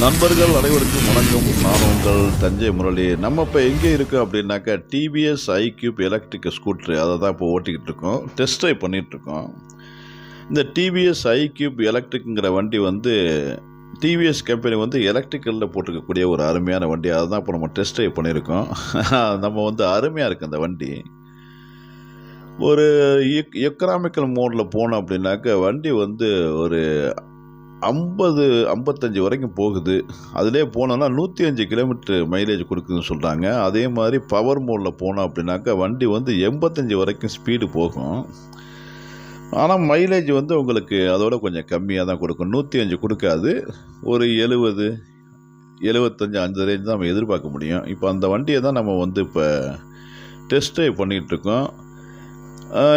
நண்பர்கள் அனைவருக்கும் வணக்கம். நான் உங்கள் தஞ்சை முரளி. நம்ம இப்போ எங்கே இருக்கோம் அப்படின்னாக்கா டிவிஎஸ் ஐக்யூப் எலக்ட்ரிக் ஸ்கூட்ரு அதை தான் இப்போ ஓட்டிக்கிட்டு இருக்கோம், டெஸ்ட் ட்ரைவ் பண்ணிகிட்ருக்கோம். இந்த டிவிஎஸ் ஐக்யூப் எலக்ட்ரிக்குங்கிற வண்டி வந்து டிவிஎஸ் கம்பெனி வந்து எலக்ட்ரிக்கலில் போட்டிருக்கக்கூடிய ஒரு அருமையான வண்டி. அதை தான் இப்போ நம்ம டெஸ்ட் ட்ரைவ் பண்ணியிருக்கோம். நம்ம வந்து அருமையாக இருக்குது அந்த வண்டி. ஒரு எக்கனாமிக்கல் மோடில் போனோம் அப்படின்னாக்கா வண்டி வந்து ஒரு 50-55 வரைக்கும் போகுது. அதிலே போனோன்னா 105 கிலோமீட்டர் மைலேஜ் கொடுக்குதுன்னு சொல்கிறாங்க. அதே மாதிரி பவர் மோடில் போனோம் அப்படின்னாக்கா வண்டி வந்து 85 வரைக்கும் ஸ்பீடு போகும். ஆனால் மைலேஜ் வந்து உங்களுக்கு அதோட கொஞ்சம் கம்மியாக தான் கொடுக்கும். 105 கொடுக்காது, ஒரு 70, 75 அந்த ரேஞ்ச் தான் நம்ம எதிர்பார்க்க முடியும். இப்போ அந்த வண்டியை தான் நம்ம வந்து இப்போ டெஸ்ட் ட்ரைவ் பண்ணிகிட்ருக்கோம்.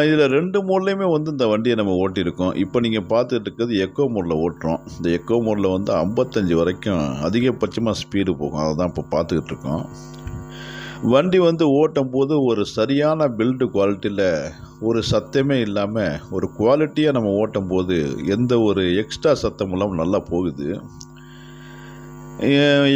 இதில் 2 மோட்லேயுமே வந்து இந்த வண்டியை நம்ம ஓட்டியிருக்கோம். இப்போ நீங்கள் பார்த்துட்டு இருக்கிறது எக்கோ மோடில் ஓட்டுறோம். இந்த எக்கோ மோடில் வந்து 55 வரைக்கும் அதிகபட்சமாக ஸ்பீடு போகும். அதை தான் இப்போ பார்த்துக்கிட்டு இருக்கோம். வண்டி வந்து ஓட்டும் போது ஒரு சரியான பில்டு குவாலிட்டியில் ஒரு சத்தமே இல்லாமல் ஒரு குவாலிட்டியாக நம்ம ஓட்டும் போது எந்த ஒரு எக்ஸ்ட்ரா சத்தம் இல்லாமல் நல்லா போகுது.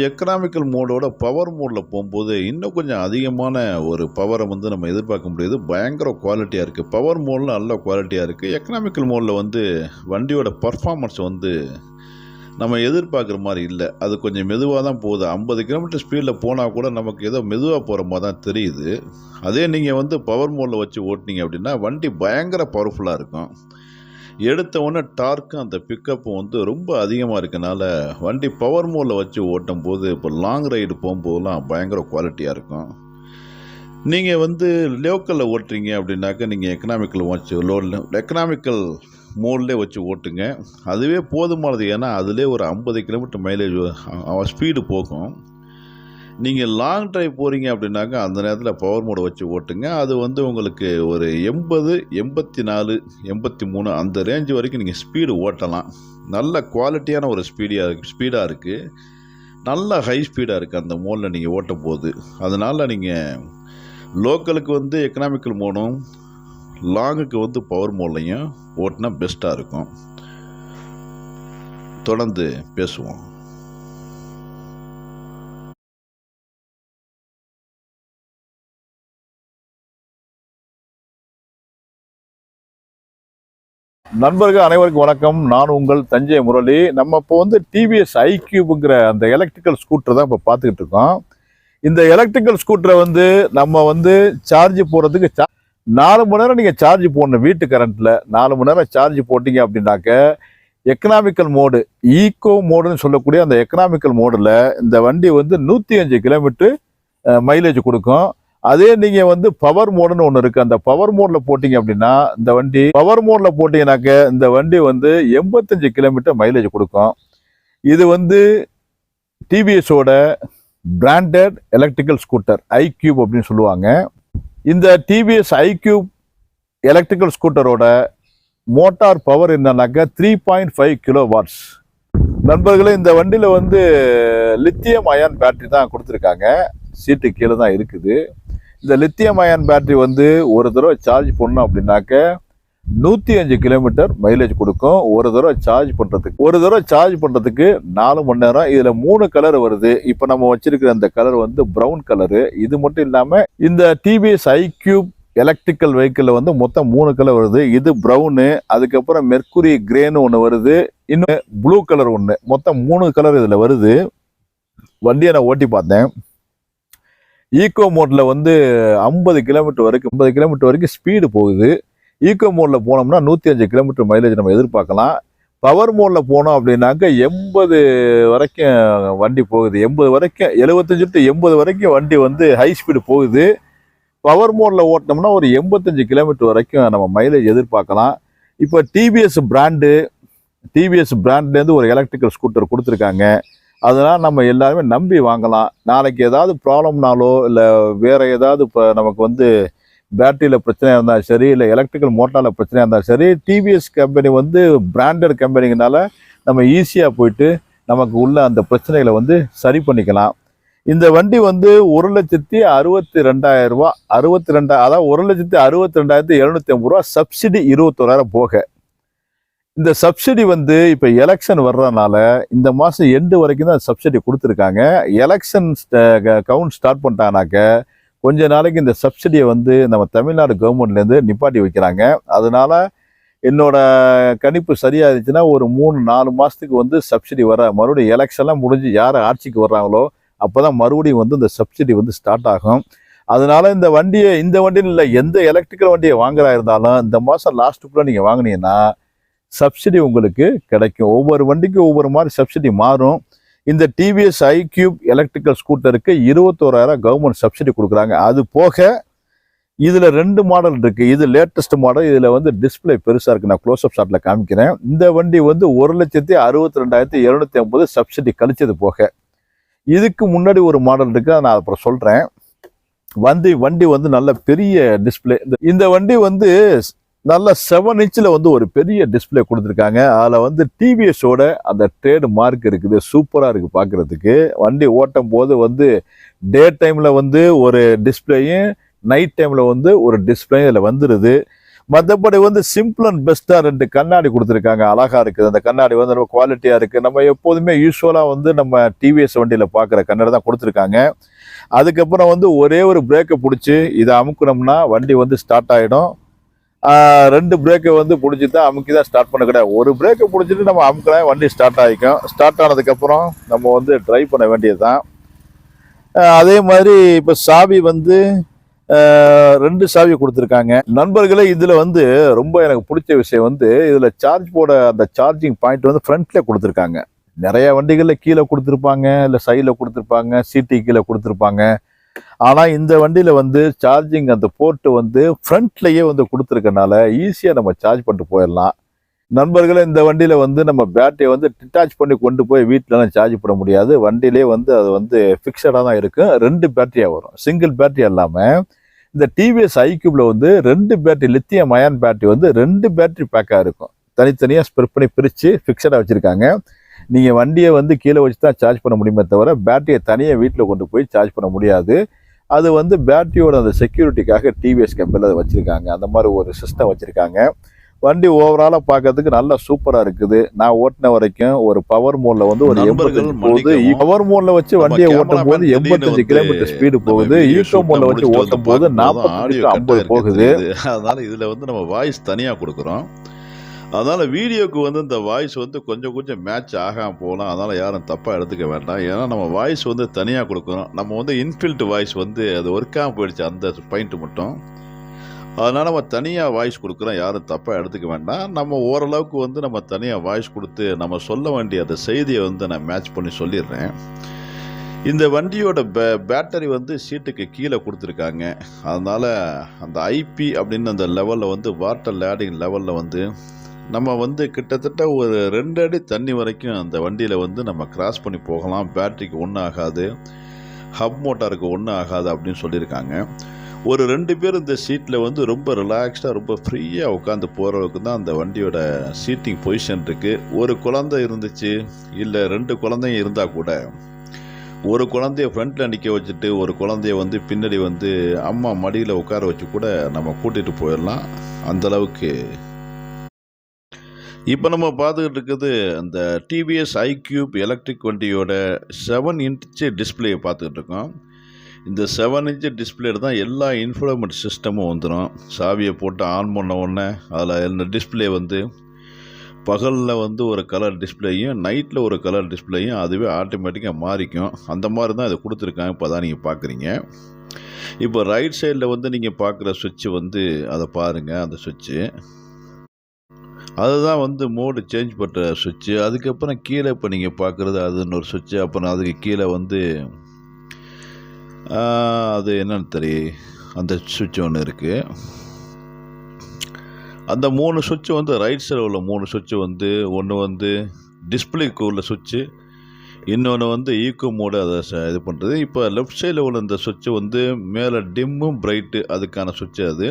எக்கனாமிக்கல் மோடோட பவர் மோடில் போகும்போது இன்னும் கொஞ்சம் அதிகமான ஒரு பவரை வந்து நம்ம எதிர்பார்க்க முடியுது. பயங்கர குவாலிட்டியாக இருக்குது. பவர் மோடில் நல்ல குவாலிட்டியாக இருக்குது. எக்கனாமிக்கல் மோடில் வந்து வண்டியோட பர்ஃபார்மன்ஸ் வந்து நம்ம எதிர்பார்க்குற மாதிரி இல்லை. அது கொஞ்சம் மெதுவாக தான் போகுது. 50 கிலோமீட்டர் ஸ்பீடில் போனால் கூட நமக்கு ஏதோ மெதுவாக போகிற மாதிரி தான் தெரியுது. அதே நீங்கள் வந்து பவர் மோடில் வச்சு ஓட்டினீங்க அப்படின்னா வண்டி பயங்கர பவர்ஃபுல்லாக இருக்கும். எடுத்த உடனே டார்க்கும் அந்த பிக்கப்பும் வந்து ரொம்ப அதிகமாக இருக்கனால வண்டி பவர் மோடில் வச்சு ஓட்டும் போது இப்போ லாங் ரைடு போகும்போதெல்லாம் பயங்கர குவாலிட்டியாக இருக்கும். நீங்கள் வந்து லோக்கலில் ஓட்டுறீங்க அப்படின்னாக்கா நீங்கள் எக்கனாமிக்கல் வச்சு எக்கனாமிக்கல் மோட்லேயே வச்சு ஓட்டுங்க. அதுவே போதுமானது. ஏன்னா அதிலே ஒரு 50 கிலோமீட்டர் மைலேஜ் ஸ்பீடு போகும். நீங்கள் லாங் ட்ரைவ் போகிறீங்க அப்படின்னாக்கா அந்த நேரத்தில் பவர் மோடை வச்சு ஓட்டுங்க. அது வந்து உங்களுக்கு ஒரு 80, 84, 83 அந்த ரேஞ்சு வரைக்கும் நீங்கள் ஸ்பீடு ஓட்டலாம். நல்ல குவாலிட்டியான ஒரு ஸ்பீடாக இருக்குது. நல்ல ஹை ஸ்பீடாக இருக்குது அந்த மோடில் நீங்கள் ஓட்டும் போது. அதனால் நீங்கள் லோக்கலுக்கு வந்து எக்கனாமிக்கல் மோடும், லாங்குக்கு வந்து பவர் மோட்லையும் ஓட்டினா பெஸ்ட்டாக இருக்கும். தொடர்ந்து பேசுவோம். நண்பர்கள் அனைவருக்கும் வணக்கம். நான் உங்கள் தஞ்சை முரளி. நம்ம இப்போ வந்து டிவிஎஸ் ஐக்யூப்ங்கிற அந்த எலக்ட்ரிக்கல் ஸ்கூட்டர் தான் இப்போ பார்த்துக்கிட்டு இருக்கோம். இந்த எலக்ட்ரிக்கல் ஸ்கூட்டரை வந்து நம்ம வந்து சார்ஜ் போடுறதுக்கு 4 மணி நேரம் நீங்கள் சார்ஜ் போடணும். வீட்டு கரண்ட்டில் 4 மணி நேரம் சார்ஜ் போட்டிங்க அப்படின்னாக்க எக்கனாமிக்கல் மோடு, ஈக்கோ மோடுன்னு சொல்லக்கூடிய அந்த எக்கனாமிக்கல் மோடில் இந்த வண்டி வந்து 105 கிலோமீட்டர் மைலேஜ் கொடுக்கும். அதே நீங்கள் வந்து பவர் மோடுன்னு ஒன்று இருக்குது. அந்த பவர் மோடில் போட்டிங்க அப்படின்னா இந்த வண்டி பவர் மோடில் போட்டிங்கனாக்க இந்த வண்டி வந்து 85 கிலோமீட்டர் மைலேஜ் கொடுக்கும். இது வந்து டிவிஎஸோட பிராண்டட் எலக்ட்ரிக்கல் ஸ்கூட்டர் ஐக்யூப் அப்படின்னு சொல்லுவாங்க. இந்த டிவிஎஸ் ஐக்யூப் எலக்ட்ரிக்கல் ஸ்கூட்டரோட மோட்டார் பவர் என்னன்னாக்கா 3.5 கிலோவாட்ஸ். நண்பர்களே, இந்த வண்டியில் வந்து லித்தியம் அயான் பேட்டரி தான் கொடுத்துருக்காங்க. சீட்டு கீழே தான் இருக்குது. இந்த லித்தியம் அயான் பேட்டரி வந்து ஒரு தடவை சார்ஜ் பண்ணோம் அப்படின்னாக்க 105 கிலோமீட்டர் மைலேஜ் கொடுக்கும். ஒரு தடவை சார்ஜ் பண்ணுறதுக்கு 4 மணி நேரம். இதில் 3 கலர் வருது. இப்போ நம்ம வச்சிருக்கிற அந்த கலர் வந்து ப்ரௌன் கலரு. இது மட்டும் இல்லாமல் இந்த டிவிஎஸ் ஐக்யூப் எலக்ட்ரிக்கல் வெஹிக்கிளில் வந்து மொத்தம் 3 கலர் வருது. இது ப்ரௌனு, அதுக்கப்புறம் மெர்க்குரி கிரேன்னு ஒன்று வருது, இன்னும் ப்ளூ கலர் ஒன்று. மொத்தம் 3 கலர் இதில் வருது. வண்டியை நான் ஓட்டி பார்த்தேன். ஈக்கோ மோடில் வந்து 50 கிலோமீட்டர் வரைக்கும் ஸ்பீடு போகுது. ஈக்கோ மோடில் போனோம்னா 105 கிலோமீட்டர் மைலேஜ் நம்ம எதிர்பார்க்கலாம். பவர் மோடில் போனோம் அப்படின்னாக்க 80 வரைக்கும் வண்டி போகுது. 80 வரைக்கும் 75 to 80 வரைக்கும் வண்டி வந்து ஹை ஸ்பீடு போகுது. பவர் மோடில் ஓட்டினோம்னா ஒரு 85 கிலோமீட்டர் வரைக்கும் நம்ம மைலேஜ் எதிர்பார்க்கலாம். இப்போ டிவிஎஸ் பிராண்ட்லேருந்து ஒரு எலக்ட்ரிக்கல் ஸ்கூட்டர் கொடுத்துருக்காங்க. அதனால் நம்ம எல்லாருமே நம்பி வாங்கலாம். நாளைக்கு ஏதாவது ப்ராப்ளம்னாலோ இல்லை வேறு ஏதாவது இப்போ நமக்கு வந்து பேட்டரியில் பிரச்சனையாக இருந்தாலும் சரி, இல்லை எலக்ட்ரிக்கல் மோட்டாரில் பிரச்சனையாக இருந்தாலும் சரி, டிவிஎஸ் கம்பெனி வந்து பிராண்டட் கம்பெனிங்கனால நம்ம ஈஸியாக போயிட்டு நமக்கு உள்ள அந்த பிரச்சனைகளை வந்து சரி பண்ணிக்கலாம். இந்த வண்டி வந்து 1,62,000 ரூபா, அதாவது 1,62,750 ரூபா, சப்சிடி 21,000 போக. இந்த சப்சிடி வந்து இப்போ எலெக்ஷன் வர்றதுனால இந்த மாதம் எண்டு வரைக்கும் தான் சப்சிடி கொடுத்துருக்காங்க. எலெக்ஷன் கவுண்ட் ஸ்டார்ட் பண்ணிட்டாங்கனாக்க கொஞ்ச நாளைக்கு இந்த சப்சிடியை வந்து நம்ம தமிழ்நாடு கவர்மெண்ட்லேருந்து நிப்பாட்டி வைக்கிறாங்க. அதனால என்னோட கணிப்பு சரியாக இருந்துச்சுன்னா ஒரு 3-4 மாதத்துக்கு வந்து சப்சிடி மறுபடியும் எலெக்ஷன்லாம் முடிஞ்சு யார் ஆட்சிக்கு வர்றாங்களோ அப்போ தான் மறுபடியும் வந்து இந்த சப்சிடி வந்து ஸ்டார்ட் ஆகும். அதனால இந்த வண்டின்னு இல்லை, எந்த எலக்ட்ரிக்கல் வண்டியை வாங்குறா இருந்தாலும் இந்த மாதம் லாஸ்ட்டுக்குள்ளே நீங்கள் வாங்கினீங்கன்னா சப்சிடி உங்களுக்கு கிடைக்கும். ஒவ்வொரு வண்டிக்கும் ஒவ்வொரு மாதிரி சப்சிடி மாறும். இந்த டிவிஎஸ் ஐக்யூப் எலக்ட்ரிக்கல் ஸ்கூட்டருக்கு 21,000 கவர்மெண்ட் சப்சிடி கொடுக்குறாங்க. அது போக இதில் 2 மாடல் இருக்குது. இது லேட்டஸ்ட் மாடல். இதில் வந்து டிஸ்பிளே பெருசாக இருக்குது. நான் க்ளோஸ்அப் ஷாட்டில் காமிக்கிறேன். இந்த வண்டி வந்து 1,62,250 சப்சிடி கழிச்சது போக. இதுக்கு முன்னாடி ஒரு மாடல் இருக்குது, அதை நான் அப்புறம் சொல்கிறேன். வண்டி வந்து நல்ல பெரிய டிஸ்பிளே. இந்த வண்டி வந்து நல்ல 7 இன்ச்சில் வந்து ஒரு பெரிய டிஸ்பிளே கொடுத்துருக்காங்க. அதில் வந்து டிவிஎஸோட அந்த ட்ரேடு மார்க் இருக்குது. சூப்பராக இருக்குது பார்க்குறதுக்கு. வண்டி ஓட்டும் போது வந்து டே டைமில் வந்து ஒரு டிஸ்பிளேயும் நைட் டைமில் வந்து ஒரு டிஸ்பிளேயும் இதில் வந்துடுது. மற்றபடி வந்து சிம்பிள் அண்ட் பெஸ்ட்டாக 2 கண்ணாடி கொடுத்துருக்காங்க. அழகாக இருக்குது. அந்த கண்ணாடி வந்து ரொம்ப குவாலிட்டியாக இருக்குது. நம்ம எப்போதுமே யூஸ்வலாக வந்து நம்ம டிவிஎஸ் வண்டியில் பார்க்குற கண்ணாடி தான் கொடுத்துருக்காங்க. அதுக்கப்புறம் வந்து ஒரே ஒரு பிரேக்கை பிடிச்சி இதை அமுக்கணும்னா வண்டி வந்து ஸ்டார்ட் ஆகிடும். 2 பிரேக்கை வந்து பிடிச்சி தான் அமுக்கி தான் ஸ்டார்ட் பண்ண கிடையாது. ஒரு பிரேக்கை பிடிச்சிட்டு நம்ம அமுக்கலாம், வண்டி ஸ்டார்ட் ஆகிக்கும். ஸ்டார்ட் ஆனதுக்கப்புறம் நம்ம வந்து ட்ரைவ் பண்ண வேண்டியது தான். அதே மாதிரி இப்போ சாவி வந்து 2 சாவி கொடுத்துருக்காங்க. நண்பர்களே, இதில் வந்து ரொம்ப எனக்கு பிடிச்ச விஷயம் வந்து இதில் சார்ஜ் போட அந்த சார்ஜிங் பாயிண்ட் வந்து ஃப்ரண்ட்லேயே கொடுத்துருக்காங்க. நிறைய வண்டிகளில் கீழே கொடுத்துருப்பாங்க, இல்லை சைடில் கொடுத்துருப்பாங்க, சீட்டு கீழே கொடுத்துருப்பாங்க. ஆனால் இந்த வண்டியில் வந்து சார்ஜிங் அந்த போர்ட்டு வந்து ஃப்ரண்ட்லேயே வந்து கொடுத்துருக்கனால ஈஸியாக நம்ம சார்ஜ் பண்ணிட்டு போயிடலாம். நண்பர்களே, இந்த வண்டியில் வந்து நம்ம பேட்டரியை வந்து டிட்டாச் பண்ணி கொண்டு போய் வீட்டிலலாம் சார்ஜ் பண்ண முடியாது. வண்டியிலே வந்து அது வந்து ஃபிக்ஸடாக தான் இருக்கும். 2 பேட்டரியாக வரும், சிங்கிள் பேட்டரி இல்லாமல். இந்த டிவிஎஸ் ஐக்யூப்ல வந்து 2 பேட்டரி, லித்தியம் அயான் பேட்டரி வந்து 2 பேட்டரி பேக்காக இருக்கும். தனித்தனியாக ஸ்பெர் பண்ணி பிரித்து ஃபிக்ஸடாக வச்சுருக்காங்க. நீங்கள் வண்டியை வந்து கீழே வச்சு தான் சார்ஜ் பண்ண முடியுமே தவிர பேட்டரியை தனியாக வீட்டில் கொண்டு போய் சார்ஜ் பண்ண முடியாது. அது வந்து பேட்டரியோட அந்த செக்யூரிட்டிக்காக டிவிஎஸ் கம்பெனியில் அதை வச்சுருக்காங்க. அந்த மாதிரி ஒரு சிஸ்டம் வச்சுருக்காங்க. வண்டி ஓவராலாக பார்க்கறதுக்கு நல்லா சூப்பராக இருக்குது. நான் ஓட்டின வரைக்கும் ஒரு பவர் மோடில் வந்து ஒரு 85 போகுது. பவர் மோடில் வச்சு வண்டியை ஓட்டும் போது 85 கிலோமீட்டர் ஸ்பீடு போகுது. ஈகோ மோடில் வச்சு ஓட்டும் போது 40-50 போகுது. அதனால இதில் வந்து நம்ம வாய்ஸ் தனியாக கொடுக்குறோம். அதனால் வீடியோக்கு வந்து இந்த வாய்ஸ் வந்து கொஞ்சம் மேட்ச் ஆகாமல் போகலாம். அதனால் யாரும் தப்பாக எடுத்துக்க வேண்டாம். ஏன்னா நம்ம வாய்ஸ் வந்து தனியாக கொடுக்குறோம். நம்ம வந்து இன்ஃபில்ட் வாய்ஸ் வந்து அது ஒர்க்காமல் போயிடுச்சு, அந்த பாயிண்ட்டு மட்டும். அதனால் நம்ம தனியாக வாய்ஸ் கொடுக்குறோம். யாரும் தப்பாக எடுத்துக்க வேண்டாம். நம்ம ஓரளவுக்கு வந்து நம்ம தனியாக வாய்ஸ் கொடுத்து நம்ம சொல்ல வேண்டிய அந்த செய்தியை வந்து நான் மேட்ச் பண்ணி சொல்லிடுறேன். இந்த வண்டியோட பேட்டரி வந்து சீட்டுக்கு கீழே கொடுத்துருக்காங்க. அதனால் அந்த ஐபி அப்படின்னு அந்த லெவலில் வந்து வாட்டர் லேடிங் லெவலில் வந்து நம்ம வந்து கிட்டத்தட்ட ஒரு 2 அடி தண்ணி வரைக்கும் அந்த வண்டியில் வந்து நம்ம கிராஸ் பண்ணி போகலாம். பேட்டரிக்கு ஒன்றும் ஆகாது, ஹப் மோட்டாருக்கு ஒன்றும் ஆகாது அப்படின்னு சொல்லியிருக்காங்க. ஒரு 2 பேர் இந்த சீட்டில் வந்து ரொம்ப ரிலாக்ஸ்டாக ரொம்ப ஃப்ரீயாக உட்காந்து போகிற அளவுக்கு தான் அந்த வண்டியோட சீட்டிங் பொசிஷன் இருக்குது. ஒரு குழந்தை இருந்துச்சு, இல்லை 2 குழந்தைங்க இருந்தால் கூட ஒரு குழந்தைய ஃப்ரண்ட்டில் நிற்க வச்சுட்டு ஒரு குழந்தைய வந்து பின்னாடி வந்து அம்மா மடியில் உட்கார வச்சு கூட நம்ம கூட்டிகிட்டு போயிடலாம். அந்தளவுக்கு இப்போ நம்ம பார்த்துக்கிட்டு இருக்குது அந்த டிவிஎஸ் ஐக்யூப் எலக்ட்ரிக் வண்டியோட 7 இன்ச்சு டிஸ்பிளேயை பார்த்துக்கிட்டு இருக்கோம். இந்த 7 இன்ச்சு டிஸ்பிளேல தான் எல்லா இன்ஃபோர்மெண்ட் சிஸ்டமும் வந்துடும். சாவியை போட்டு ஆன் பண்ண உடனே அதில் இந்த டிஸ்பிளே வந்து பகலில் வந்து ஒரு கலர் டிஸ்பிளேயும் நைட்டில் ஒரு கலர் டிஸ்பிளேயும் அதுவே ஆட்டோமேட்டிக்காக மாறிக்கும். அந்த மாதிரி தான் இதை கொடுத்துருக்காங்க. இப்போ தான் நீங்கள் பார்க்குறீங்க. இப்போ ரைட் சைடில் வந்து நீங்கள் பார்க்குற சுவிட்சு வந்து அதை பாருங்கள். அந்த சுவிட்சு அதுதான் வந்து மோடு சேஞ்ச் பண்ணுற சுவிட்சு. அதுக்கப்புறம் கீழே இப்போ நீங்கள் பார்க்குறது அது இன்னொரு சுவிட்சு. அப்புறம் அதுக்கு கீழே வந்து அது என்னன்னு தெரியும், அந்த சுவிட்ச் ஒன்று இருக்குது. அந்த 3 சுவிட்சு வந்து ரைட் சைடில் உள்ள 3 சுவிட்சு வந்து ஒன்று வந்து டிஸ்பிளேக்கு உள்ள சுவிட்சு, இன்னொன்று வந்து ஈக்கோ மோடு அதை இது பண்ணுறது. இப்போ லெஃப்ட் சைடில் உள்ள இந்த சுவிட்சு வந்து மேலே டிம்மும் பிரைட்டு அதுக்கான சுவிட்சு அது.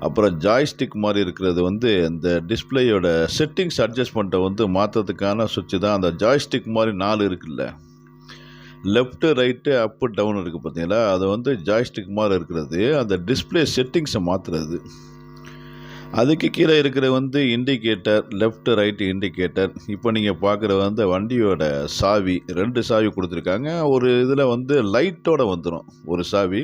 அப்புறம் ஜாய்ஸ்டிக் மாதிரி இருக்கிறது வந்து இந்த டிஸ்பிளேயோட செட்டிங்ஸ் அட்ஜஸ்ட்மெண்ட்டை வந்து மாற்றுறதுக்கான சுவிட்சு தான். அந்த ஜாய்ஸ்டிக் மாதிரி 4 இருக்குல்ல, லெஃப்ட்டு ரைட்டு அப்பு டவுன் இருக்குது பார்த்தீங்களா, அது வந்து ஜாய்ஸ்டிக் மாதிரி இருக்கிறது அந்த டிஸ்பிளே செட்டிங்ஸை மாற்றுறது. அதுக்கு கீழே இருக்கிற வந்து இண்டிகேட்டர், லெஃப்ட் ரைட் இண்டிகேட்டர். இப்போ நீங்கள் பார்க்குற வந்து வண்டியோட சாவி, 2 சாவி கொடுத்துருக்காங்க. ஒரு இதில் வந்து லைட்டோட வந்துடும் ஒரு சாவி.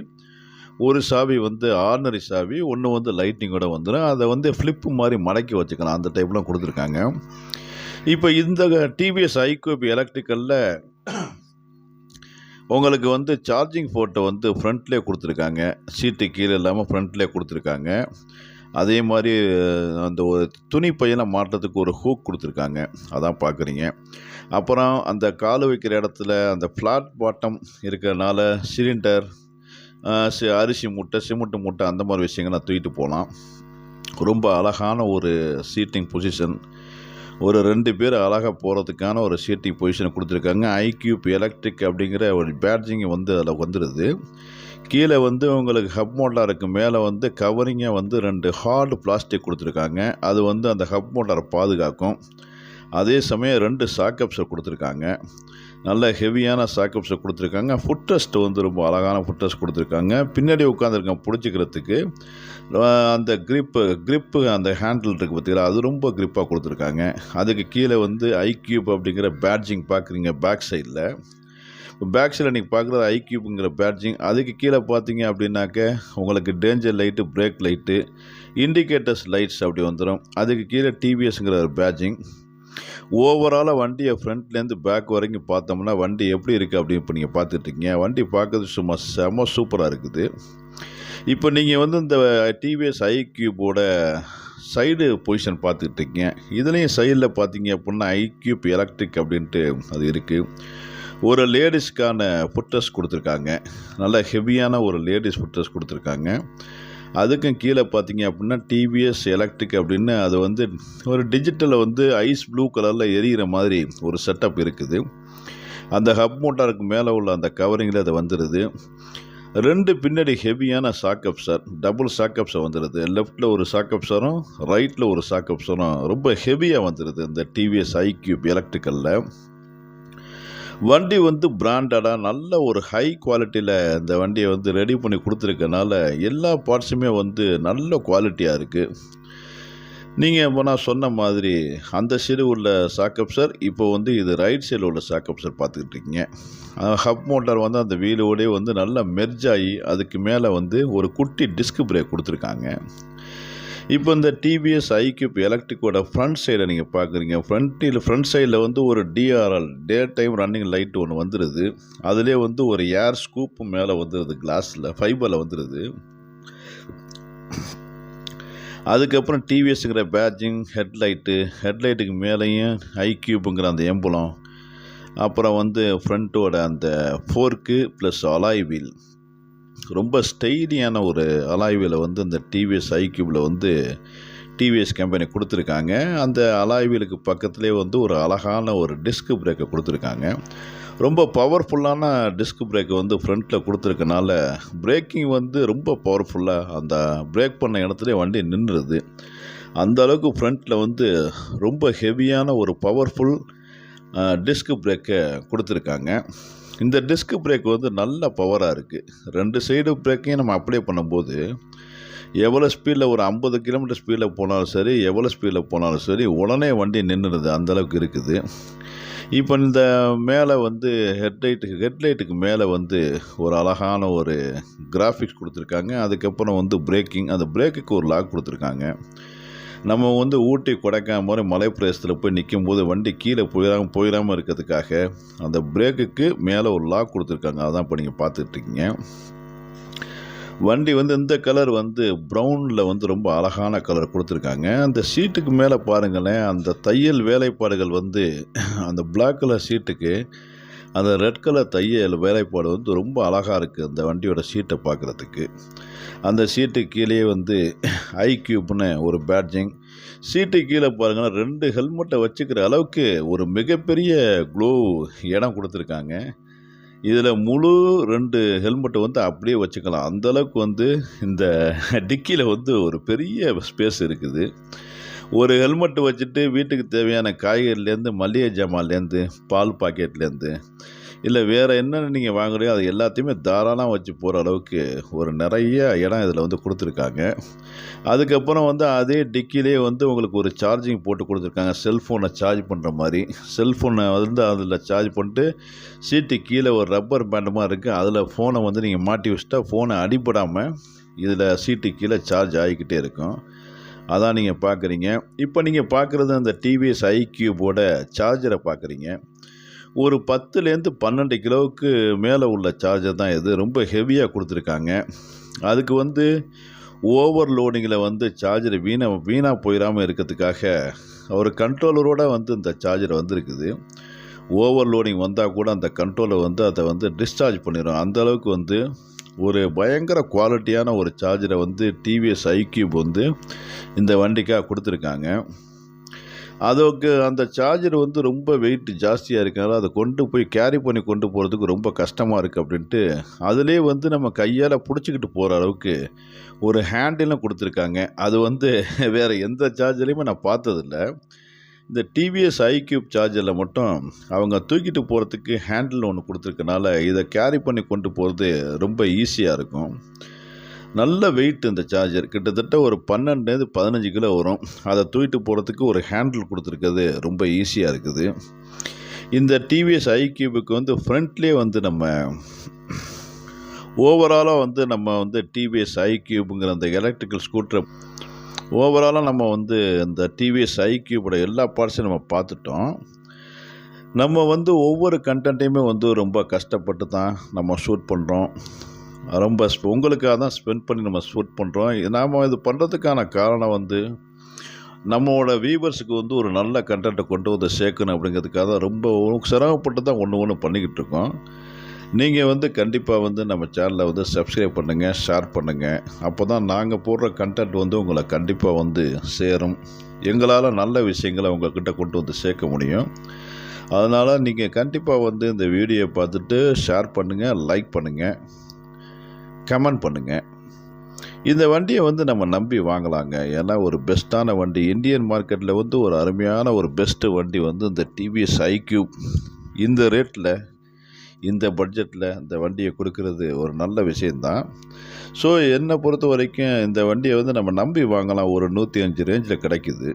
ஒரு சாவி வந்து ஆர்டினரி சாவி, ஒன்று வந்து லைட்டிங்கோட வந்துடும். அதை வந்து ஃப்ளிப்பு மாதிரி மடக்கி வச்சுக்கலாம், அந்த டைப்லாம் கொடுத்துருக்காங்க. இப்போ இந்த டிவிஎஸ் ஐக்யூப் எலக்ட்ரிக்கலில் உங்களுக்கு வந்து சார்ஜிங் போர்ட்டை வந்து ஃப்ரண்ட்லேயே கொடுத்துருக்காங்க. சீட்டு கீழே இல்லாமல் ஃப்ரண்ட்லேயே கொடுத்துருக்காங்க. அதே மாதிரி அந்த ஒரு துணி பையனை மாட்டுறதுக்கு ஒரு ஹூக் கொடுத்துருக்காங்க, அதான் பார்க்குறீங்க. அப்புறம் அந்த கால் வைக்கிற இடத்துல அந்த ஃப்ளாட் பாட்டம் இருக்கிறனால சிலிண்டர், அரிசி மூட்டை, சிமெண்ட் மூட்டை, அந்த மாதிரி விஷயங்கள்லாம் தூக்கிட்டு போகலாம். ரொம்ப அழகான ஒரு சீட்டிங் பொசிஷன். ஒரு 2 பேர் அழகாக போகிறதுக்கான ஒரு சீட்டிங் பொசிஷன் கொடுத்துருக்காங்க. ஐக்யூப் எலக்ட்ரிக் அப்படிங்கிற ஒரு பேட்ஜிங் வந்து அதில் வந்துடுது. கீழே வந்து உங்களுக்கு ஹப் மோட்டாருக்கு மேலே வந்து கவரிங்கை வந்து 2 ஹார்டு பிளாஸ்டிக் கொடுத்துருக்காங்க. அது வந்து அந்த ஹப் மோட்டாரை பாதுகாக்கும். அதே சமயம் 2 சாக்கப்ஸை கொடுத்துருக்காங்க. நல்ல ஹெவியான சாக்கப்ஸை கொடுத்துருக்காங்க. ஃபுட்ரெஸ்ட் வந்து ரொம்ப அழகான ஃபுட்ரெஸ்ட் கொடுத்துருக்காங்க. பின்னாடி உட்காந்துருக்கேன் பிடிச்சிக்கிறதுக்கு அந்த கிரிப்பு அந்த ஹேண்டில் இருக்குது பார்த்தீங்களா, அது ரொம்ப கிரிப்பாக கொடுத்துருக்காங்க. அதுக்கு கீழே வந்து ஐக்யூப் அப்படிங்கிற பேட்ஜிங் பார்க்குறீங்க பேக் சைடில். நீங்கள் பார்க்குறது ஐக்யூப்புங்கிற பேட்ஜிங். அதுக்கு கீழே பார்த்தீங்க அப்படின்னாக்க உங்களுக்கு danger light, break light, indicators lights அப்படி வந்துடும். அதுக்கு கீழே டிவிஎஸ்ங்கிற ஒரு பேட்ஜிங். ஓவராலாக வண்டியை ஃப்ரண்ட்லேருந்து பேக் வரைக்கும் பார்த்தோம்னா வண்டி எப்படி இருக்குது அப்படின்னு இப்போ நீங்கள் பார்த்துட்ருக்கீங்க. வண்டி பார்க்கறது சும்மா செம சூப்பராக இருக்குது. இப்போ நீங்கள் வந்து இந்த டிவிஎஸ் ஐக்யூபோட சைடு பொசிஷன் பார்த்துட்ருக்கீங்க. இதுலேயும் சைடில் பார்த்தீங்க அப்படின்னா ஐக்யூப் எலக்ட்ரிக் அப்படின்ட்டு அது இருக்குது. ஒரு லேடிஸ்க்கான ஃபுட்ரெஸ்ட் கொடுத்துருக்காங்க. நல்ல ஹெவியான ஒரு லேடிஸ் ஃபுட்ரெஸ்ட் கொடுத்துருக்காங்க. அதுக்கும் கீழே பார்த்தீங்க அப்படின்னா டிவிஎஸ் எலக்ட்ரிக் அப்படின்னு அது வந்து ஒரு டிஜிட்டலில் வந்து ஐஸ் ப்ளூ கலரில் எரியிற மாதிரி ஒரு செட்டப் இருக்குது. அந்த ஹப் மோட்டாருக்கு மேலே உள்ள அந்த கவரிங்கில் அது வந்துடுது. 2 பின்னாடி ஹெவியான சாக்கப்சர், டபுள் சாக்கப்ஸை வந்துடுது. லெஃப்டில் ஒரு சாக்கப்சரும், ரைட்டில் ஒரு சாக்கப்சரும் ரொம்ப ஹெவியாக வந்துடுது இந்த டிவிஎஸ் ஐக்யூப் எலக்ட்ரிக்கலில். வண்டி வந்து பிராண்டடாக நல்ல ஒரு ஹை குவாலிட்டியில் இந்த வண்டியை வந்து ரெடி பண்ணி கொடுத்துருக்கனால எல்லா பார்ட்ஸுமே வந்து நல்ல குவாலிட்டியாக இருக்குது. நீங்கள் இப்போ நான் சொன்ன மாதிரி அந்த சைடு உள்ள சாக்கப்சர், இப்போ வந்து இது ரைட் சைடில் உள்ள சாக்கப்சர் பார்த்துக்கிட்டு இருக்கீங்க. ஹப் மோட்டார் வந்து அந்த வீலோடே வந்து நல்லா மெர்ஜ் ஆகி அதுக்கு மேலே வந்து ஒரு குட்டி டிஸ்க் பிரேக் கொடுத்துருக்காங்க. இப்போ இந்த டிவிஎஸ் ஐக்யூப் எலக்ட்ரிக்கோட ஃப்ரண்ட் சைடை நீங்கள் பார்க்குறீங்க. ஃப்ரண்ட் சைடில் வந்து ஒரு TRL, day time running light ஒன்று வந்துடுது. அதிலே வந்து ஒரு ஏர் ஸ்கூப்பு மேலே வந்துடுது, கிளாஸில் ஃபைபரில் வந்துடுது. அதுக்கப்புறம் டிவிஎஸ்ங்கிற பேட்ஜிங், ஹெட்லைட்டுக்கு மேலேயும் ஐக்யூப்புங்கிற அந்த எம்பலம், அப்புறம் வந்து ஃப்ரண்ட்டோட அந்த ஃபோர்க்கு ப்ளஸ் அலாய் வீல், ரொம்ப ஸ்டைலியான ஒரு அலாய் வீலை வந்து இந்த டிவிஎஸ் ஐக்யூபில் வந்து டிவிஎஸ் கம்பெனி கொடுத்துருக்காங்க. அந்த அலாய் வீலுக்கு பக்கத்துலேயே வந்து ஒரு அழகான ஒரு டிஸ்க் பிரேக்கை கொடுத்துருக்காங்க. ரொம்ப பவர்ஃபுல்லான டிஸ்க் பிரேக்கை வந்து ஃப்ரண்ட்டில் கொடுத்துருக்கனால பிரேக்கிங் வந்து ரொம்ப பவர்ஃபுல்லாக அந்த பிரேக் பண்ண இடத்துல வண்டி நின்றுது. அந்த அளவுக்கு ஃப்ரண்ட்டில் வந்து ரொம்ப ஹெவியான ஒரு பவர்ஃபுல் டிஸ்க் பிரேக்கை கொடுத்துருக்காங்க. இந்த டிஸ்க் பிரேக் வந்து நல்ல பவராக இருக்குது. 2 சைடு பிரேக்கையும் நம்ம அப்ளை பண்ணும்போது எவ்வளோ ஸ்பீடில் ஒரு 50 கிலோமீட்டர் ஸ்பீடில் போனாலும் சரி, எவ்வளோ ஸ்பீடில் போனாலும் சரி, உடனே வண்டி நின்றுடுது, அந்தளவுக்கு இருக்குது. இப்போ இந்த மேலே வந்து ஹெட்லைட்டுக்கு மேலே வந்து ஒரு அழகான ஒரு கிராஃபிக்ஸ் கொடுத்துருக்காங்க. அதுக்கப்புறம் வந்து பிரேக்கிங், அந்த பிரேக்குக்கு ஒரு லாக் கொடுத்துருக்காங்க. நம்ம வந்து ஊட்டி, கொடைக்கானல் மலை பிரதேசத்தில் போய் நிற்கும் போது வண்டி கீழே போயிடாமல் இருக்கிறதுக்காக அந்த பிரேக்குக்கு மேலே ஒரு லாக் கொடுத்துருக்காங்க. அதான் இப்போ நீங்கள் பார்த்துட்ருக்கீங்க. வண்டி வந்து இந்த கலர் வந்து ப்ரௌனில் வந்து ரொம்ப அழகான கலர் கொடுத்துருக்காங்க. அந்த சீட்டுக்கு மேலே பாருங்களேன், அந்த தையல் வேலைப்பாடுகள் வந்து அந்த பிளாக் கலர் சீட்டுக்கு அந்த ரெட் கலர் தையல் வேலைப்பாடு வந்து ரொம்ப அழகாக இருக்குது அந்த வண்டியோட சீட்டை பார்க்குறதுக்கு. அந்த சீட்டு கீழே வந்து ஐக்யூப்னு ஒரு பேட்ஜிங். சீட்டு கீழே பாருங்கன்னா 2 ஹெல்மெட்டை வச்சுக்கிற அளவுக்கு ஒரு மிகப்பெரிய க்ளோ இடம் கொடுத்துருக்காங்க. இதில் முழு 2 ஹெல்மெட்டை வந்து அப்படியே வச்சுக்கலாம். அந்தளவுக்கு வந்து இந்த டிக்கியில் வந்து ஒரு பெரிய ஸ்பேஸ் இருக்குது. ஒரு ஹெல்மெட்டு வச்சுட்டு வீட்டுக்கு தேவையான காய்கறிலேருந்து, மளிகை ஜாமான்லேருந்து, பால் பாக்கெட்லேருந்து இல்லை வேறு என்னென்ன நீங்கள் வாங்குறீங்க அது எல்லாத்தையுமே தாராளமாக வச்சு போகிற அளவுக்கு ஒரு நிறைய இடம் இதில் வந்து கொடுத்துருக்காங்க. அதுக்கப்புறம் வந்து அதே டிக்கிலே வந்து உங்களுக்கு ஒரு சார்ஜிங் போட்டு கொடுத்துருக்காங்க. செல்ஃபோனை சார்ஜ் பண்ணுற மாதிரி. செல்ஃபோனை வந்து அதில் சார்ஜ் பண்ணிட்டு சீட்டு கீழே ஒரு ரப்பர் பேண்டு மாதிரி இருக்குது. அதில் ஃபோனை வந்து நீங்கள் மாட்டி வச்சுட்டா ஃபோனை அடிபடாமல் இதில் சீட்டு கீழே சார்ஜ் ஆகிக்கிட்டே இருக்கும். அதான் நீங்கள் பார்க்குறீங்க. இப்போ நீங்கள் பார்க்குறது அந்த டிவிஎஸ் ஐக்யூபோட சார்ஜரை பார்க்குறீங்க. ஒரு 10லேருந்து 12 கிலோவுக்கு மேலே உள்ள சார்ஜர் தான் இது. ரொம்ப ஹெவியாக கொடுத்துருக்காங்க. அதுக்கு வந்து ஓவர்லோடிங்கில் வந்து சார்ஜர் வீணாக போயிடாமல் இருக்கிறதுக்காக ஒரு கண்ட்ரோலரோடு வந்து இந்த சார்ஜர் வந்துருக்குது. ஓவர்லோடிங் வந்தால் கூட அந்த கண்ட்ரோலர் வந்து அதை வந்து டிஸ்சார்ஜ் பண்ணிடும். அந்தளவுக்கு வந்து ஒரு பயங்கர குவாலிட்டியான ஒரு சார்ஜரை வந்து டிவிஎஸ் ஐக்யூப் வந்து இந்த வண்டிக்காக கொடுத்துருக்காங்க. அதுக்கு அந்த சார்ஜர் வந்து ரொம்ப வெயிட் ஜாஸ்தியாக இருக்கனால அதை கொண்டு போய் கேரி பண்ணி கொண்டு போகிறதுக்கு ரொம்ப கஷ்டமாக இருக்குது அப்படின்ட்டு அதிலே வந்து நம்ம கையால் பிடிச்சிக்கிட்டு போகிற அளவுக்கு ஒரு ஹேண்டிலும் கொடுத்துருக்காங்க. அது வந்து வேறு எந்த சார்ஜர்லையுமே நான் பார்த்ததில்ல. இந்த டிவிஎஸ் ஐக்யூப் சார்ஜரில் மட்டும் அவங்க தூக்கிட்டு போகிறதுக்கு ஹேண்டில் ஒன்று கொடுத்துருக்கனால இதை கேரி பண்ணி கொண்டு போகிறது ரொம்ப ஈஸியாக இருக்கும். நல்ல வெயிட் இந்த சார்ஜர். கிட்டத்தட்ட ஒரு 12லேருந்து 15 கிலோ வரும். அதை தூக்கிட்டு போகிறதுக்கு ஒரு ஹேண்டில் கொடுத்துருக்கிறது ரொம்ப ஈஸியாக இருக்குது. இந்த டிவிஎஸ் ஐக்யூபுக்கு வந்து ஃப்ரண்ட்லேயே வந்து நம்ம ஓவராலாக வந்து நம்ம வந்து டிவிஎஸ் ஐக்யூபுங்கிற அந்த எலக்ட்ரிக்கல் ஸ்கூட்டரை ஓவராலாக நம்ம வந்து இந்த டிவிஎஸ் ஐக்யூபோட எல்லா பார்ட்ஸையும் நம்ம பார்த்துட்டோம். நம்ம வந்து ஒவ்வொரு கண்டென்ட்டையுமே வந்து ரொம்ப கஷ்டப்பட்டு தான் நம்ம ஷூட் பண்ணுறோம். ரொம்ப உங்களுக்காக தான் ஸ்பெண்ட் பண்ணி நம்ம ஷூட் பண்ணுறோம். நாம் இது பண்ணுறதுக்கான காரணம் வந்து நம்மளோட வியூவர்ஸுக்கு வந்து ஒரு நல்ல கண்டென்ட்டை கொண்டு வந்து சேர்க்கணும் அப்படிங்கிறதுக்காக தான் ரொம்ப சிரமப்பட்டு தான் ஒன்று பண்ணிக்கிட்டு இருக்கோம். நீங்கள் வந்து கண்டிப்பாக வந்து நம்ம சேனலை வந்து சப்ஸ்கிரைப் பண்ணுங்கள், ஷேர் பண்ணுங்கள். அப்போ தான் நாங்கள் போடுற கண்டென்ட் வந்து உங்களை கண்டிப்பாக வந்து சேரும். எங்களால் நல்ல விஷயங்களை உங்கள்கிட்ட கொண்டு வந்து சேர்க்க முடியும். அதனால் நீங்கள் கண்டிப்பாக வந்து இந்த வீடியோ பார்த்துட்டு ஷேர் பண்ணுங்கள், லைக் பண்ணுங்கள், கமெண்ட் பண்ணுங்கள். இந்த வண்டியை வந்து நம்ம நம்பி வாங்கலாங்க. ஏன்னா ஒரு பெஸ்ட்டான வண்டி. இந்தியன் மார்க்கெட்டில் வந்து ஒரு அருமையான ஒரு பெஸ்ட்டு வண்டி வந்து இந்த டிவிஎஸ் ஐக்யூப். இந்த ரேட்டில் இந்த பட்ஜெட்டில் இந்த வண்டியை கொடுக்கறது ஒரு நல்ல விஷயந்தான். ஸோ என்னை பொறுத்த வரைக்கும் இந்த வண்டியை வந்து நம்ம நம்பி வாங்கலாம். ஒரு 105 ரேஞ்சில் கிடைக்குது.